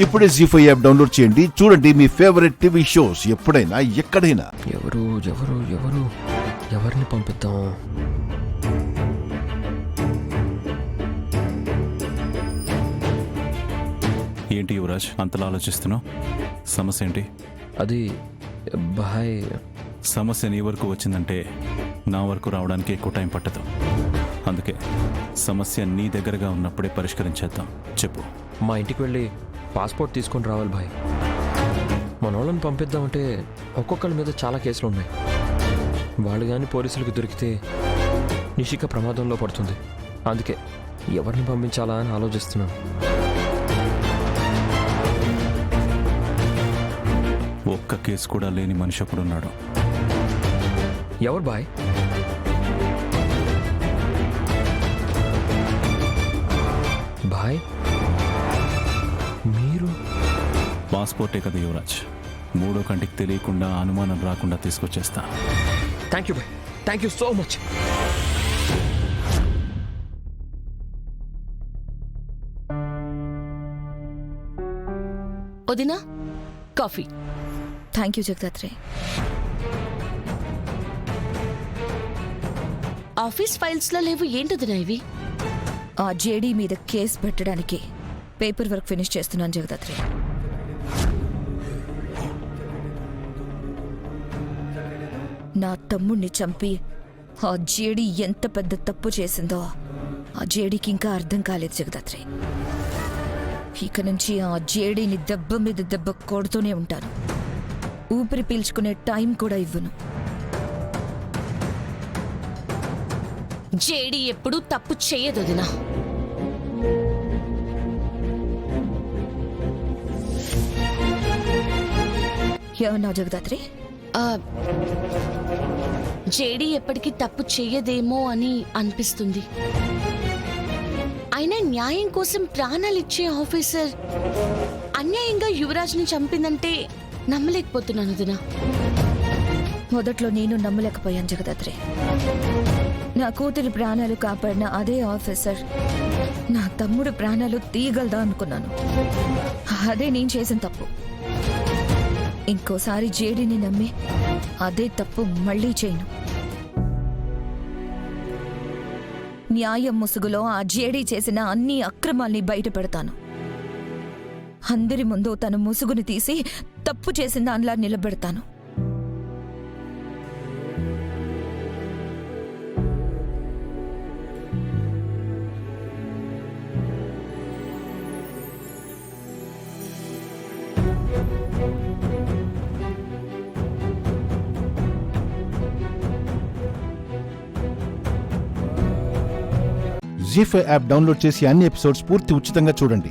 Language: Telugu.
ఇప్పుడే జీ5 యాప్ డౌన్లోడ్ చేయండి. చూడండి మీ ఫేవరెట్ టీవీ షోస్ ఎప్పుడైనా ఎక్కడైనా. ఎవరిని పంపిద్దాం? ఏంటి యువరాజ్ అంతలా ఆలోచిస్తున్నావు? సమస్య ఏంటి? అది బాయ్, సమస్య నీ వరకు వచ్చిందంటే నా వరకు రావడానికి ఎక్కువ టైం పట్టదు. అందుకే సమస్య నీ దగ్గరగా ఉన్నప్పుడే పరిష్కరించేద్దాం. చెప్పు. మా ఇంటికి వెళ్ళి పాస్పోర్ట్ తీసుకొని రావాలి బాయ్. మన వాళ్ళని పంపిద్దామంటే ఒక్కొక్కరి మీద చాలా కేసులు ఉన్నాయి. వాళ్ళు కానీ పోలీసులకు దొరికితే నిషిక ప్రమాదంలో పడుతుంది. అందుకే ఎవరిని పంపించాలా అని ఆలోచిస్తున్నాను. ఒక్క కేసు కూడా లేని మనిషి ఒకడున్నాడు. ఎవరు బాయ్? బాయ్ మీరు? పాస్పోర్టే కదా యువరాజ్, మూడో కంటికి తెలియకుండా అనుమానం రాకుండా తీసుకొచ్చేస్తా. Thank you boy, thank you so much. వదినా, కాఫీ. థ్యాంక్ యూ జగదాత్రే. ఆఫీస్ ఫైల్స్ లో లేవు ఏంటదినా ఇవి? ఆ జేడీ మీద కేసు పెట్టడానికి పేపర్ వర్క్ ఫినిష్ చేస్తున్నాను జగదాత్రే. నా తమ్ముణ్ణి చంపి ఆ జేడీ ఎంత పెద్ద తప్పు చేసిందో ఆ జేడీకి ఇంకా అర్థం కాలేదు జగదాత్రే. ఇక నుంచి ఆ జేడీని దెబ్బ మీద దెబ్బ కొడుతూనే ఉంటాను. ఊపిరి పీల్చుకునే టైం కూడా ఇవ్వను. జేడీ ఎప్పుడూ తప్పు చేయదు వదినా. ఏమన్నావు జగదాత్రి? జేడీ ఎప్పటికీ తప్పు చెయ్యదేమో అని అనిపిస్తుంది. అయినా న్యాయం కోసం ప్రాణాలిచ్చే ఆఫీసర్ అన్యాయంగా యువరాజ్ని చంపిందంటే నమ్మలేకపోతున్నాను వదినా. మొదట్లో నేను నమ్మలేకపోయాను జగదాత్రి. నా కూతురి ప్రాణాలు కాపాడిన అదే ఆఫీసర్ నా తమ్ముడు ప్రాణాలు తీయగలదా అనుకున్నాను. అదే నేను చేసిన తప్పు. ఇంకోసారి జేడీని నమ్మి అదే తప్పు మళ్ళీ చేయను. న్యాయం ముసుగులో ఆ జేడీ చేసిన అన్ని అక్రమాల్ని బయట పెడతాను. అందరి ముందు తన ముసుగుని తీసి తప్పు చేసిన దానిలా నిలబెడతాను. జీ5 యాప్ డౌన్లోడ్ చేసి అన్ని ఎపిసోడ్స్ పూర్తి ఉచితంగా చూడండి.